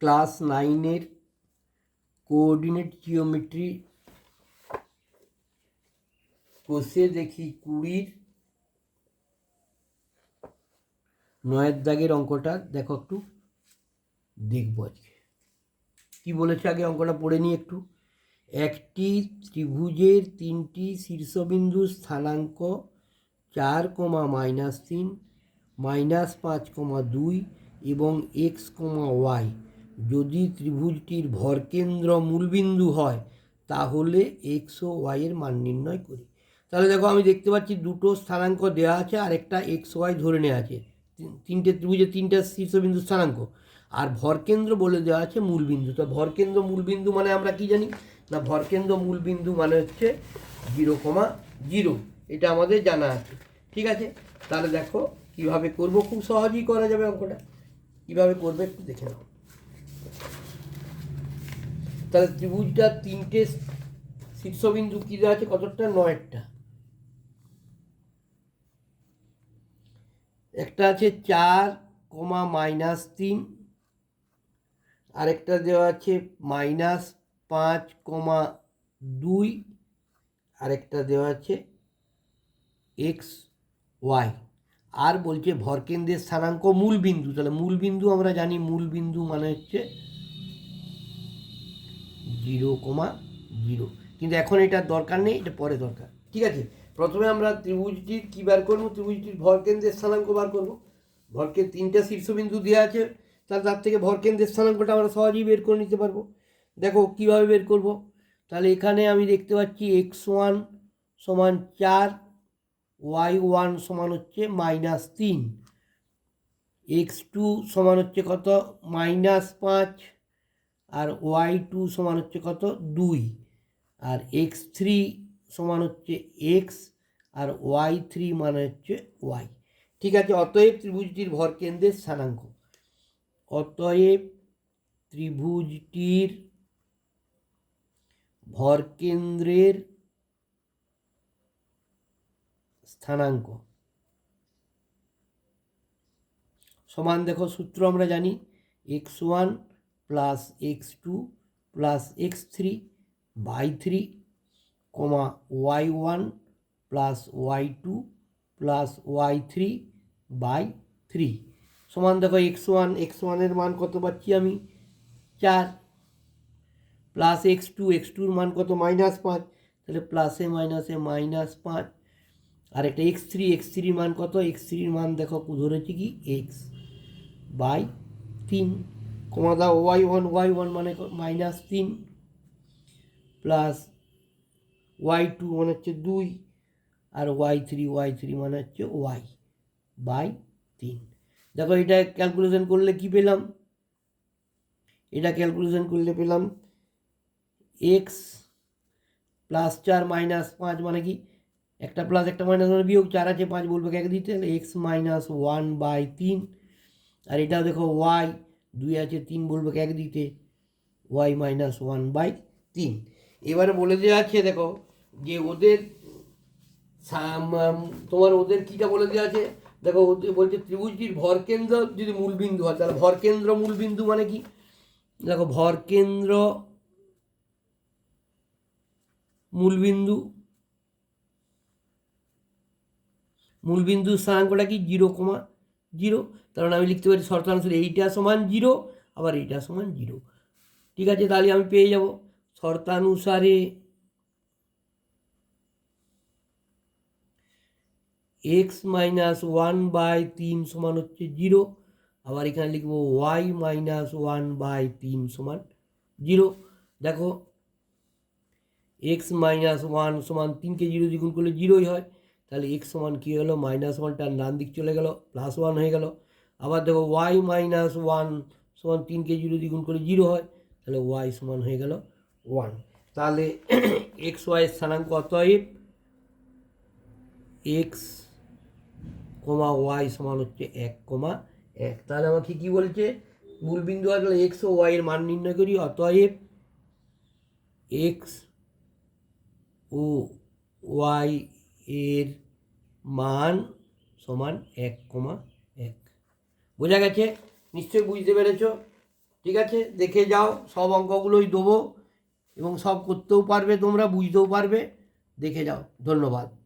Class 9-এর coordinate geometry কোষে দেখি 20-র 9-এর দাগের অঙ্কটা দেখো, একটু দেখবো আজকে কী বলেছে। আগে অঙ্কটা পড়ে নিই একটু। একটি ত্রিভুজের 3টি শীর্ষবিন্দুর স্থানাঙ্ক 4,-3, -5,2 এবং x,y যদি ত্রিভুজটির ভরকেন্দ্র মূলবিন্দু হয় তাহলে x ও y এর মান নির্ণয় করি। তাহলে দেখো, আমি দেখতে পাচ্ছি দুটো স্থানাঙ্ক দেওয়া আছে আর একটা x,y ধরে নেওয়া আছে, তিনটে ত্রিভুজের 3টা শীর্ষবিন্দু স্থানাঙ্ক, আর ভরকেন্দ্র বলে দেওয়া আছে মূলবিন্দু। তো ভরকেন্দ্র মূলবিন্দু মানে আমরা কি জানি না, ভরকেন্দ্র মূলবিন্দু মানে হচ্ছে 0,0, এটা আমাদের জানা আছে। ঠিক আছে, তাহলে দেখো কিভাবে করব, খুব সহজেই করা যাবে অঙ্কটা। কিভাবে করবে একটু দেখে নাও। তাহলে ত্রিভুজটা 3টে শীর্ষবিন্দু কি দেওয়া আছে, কতটা, 9টা। একটা আছে 4,-3, আরেকটা দেওয়া আছে -5,2, আরেকটা দেওয়া আছে x,y, আর বলছে ভরকেন্দ্রের স্থানাঙ্ক মূলবিন্দু। তাহলে মূলবিন্দু আমরা জানি, মূলবিন্দু মানে হচ্ছে 0,0, কিন্তু এখন এটার দরকার নেই, এটা পরে দরকার। ঠিক আছে, প্রথমে আমরা ত্রিভুজটির কী বার করবো, ত্রিভুজটির ভরকেন্দ্রের স্থানাঙ্ক বার করবো। ভরকের 3টা শীর্ষবিন্দু দেওয়া আছে, তাহলে তার থেকে ভরকেন্দ্রের স্থানাঙ্কটা আমরা সহজেই বের করে নিতে পারবো। দেখো কীভাবে বের করব। তাহলে এখানে আমি দেখতে পাচ্ছি x1 সমান 4, y1 সমান হচ্ছে -3, x2 সমান হচ্ছে কত, -5, আর y2 সমান হচ্ছে কত, 2, আর x3 সমান হচ্ছে x, আর y3 মানে হচ্ছে y। ঠিক আছে, অতএব ত্রিভুজটির ভরকেন্দ্রের স্থানাঙ্ক, অতএব ত্রিভুজটির ভরকেন্দ্রের স্থানাঙ্ক সমান, দেখো সূত্র আমরা জানি, x1 + x2 + x3 / 3, y1 + y2 + y3 / 3 সমান, দেখো x1 এর মান কত পাচ্ছি আমি, 4, প্লাস x2 এর মান কত, -5, তাহলে প্লাসে মাইনাসে -5, আর একটা x3 মান কত, x3 মান দেখো ধরেছি কি x/3, কমা দাও y1 মানে -3, প্লাস y2 মানে হচ্ছে 2, আর y3 মানে হচ্ছে y/3। দেখো এটা ক্যালকুলেশন করলে কি পেলাম, এটা ক্যালকুলেশন করলে পেলাম x + 4 - 5 মানে কি, একটা প্লাস একটা মাইনাস মানে বিয়োগ, 4 আছে 5 বলবে এক দিতে, তাহলে x - 1/3, আর এটাও দেখো y 2 আছে 3 বলবে এক দিতে, y - 1/3। এবারে বলে দেওয়া আছে, দেখো যে ওদের তোমার ওদের কীটা বলে দেওয়া আছে, দেখো ওদের বলছে ত্রিভুজটির ভরকেন্দ্র যদি মূলবিন্দু হয়, তাহলে ভরকেন্দ্র মূলবিন্দু মানে কি, দেখো ভরকেন্দ্র মূলবিন্দুর স্থানাঙ্কটা কি, 0,0, কারণ আমি লিখতে পারি শর্তানুসারে এইটা সমান 0, আবার এইটা সমান 0। ঠিক আছে, তাহলে আমি পেয়ে যাব শর্তানুসারে x - 1/3 সমান হচ্ছে 0, আবার এখানে লিখবো y - 1/3 সমান 0। দেখো x - 1 সমান 3কে 0 দিয়ে গুণ করলে 0ই হয়, তাহলে x সমান কী হলো, -1টার ডান দিক চলে গেল, +1 হয়ে গেল। আবার দেখো y - 1 সমান 3কে 0 দিয়ে গুণ করলে 0 হয়, তাহলে y সমান হয়ে গেল 1। তাহলে x y এর স্থানাঙ্ক অতএব x, y সমান হচ্ছে 1,1। তাহলে আমাকে কী বলছে, মূলবিন্দু হয় তাহলে x ও y এর মান নির্ণয় করি, অতএব x ও y এর মান সমান 1,1। বোঝা গেছে? নিশ্চয়ই বুঝতে পেরেছ। ঠিক আছে, দেখে যাও, সব অঙ্কগুলোই দেবো এবং সব করতেও পারবে, তোমরা বুঝতেও পারবে, দেখে যাও। ধন্যবাদ।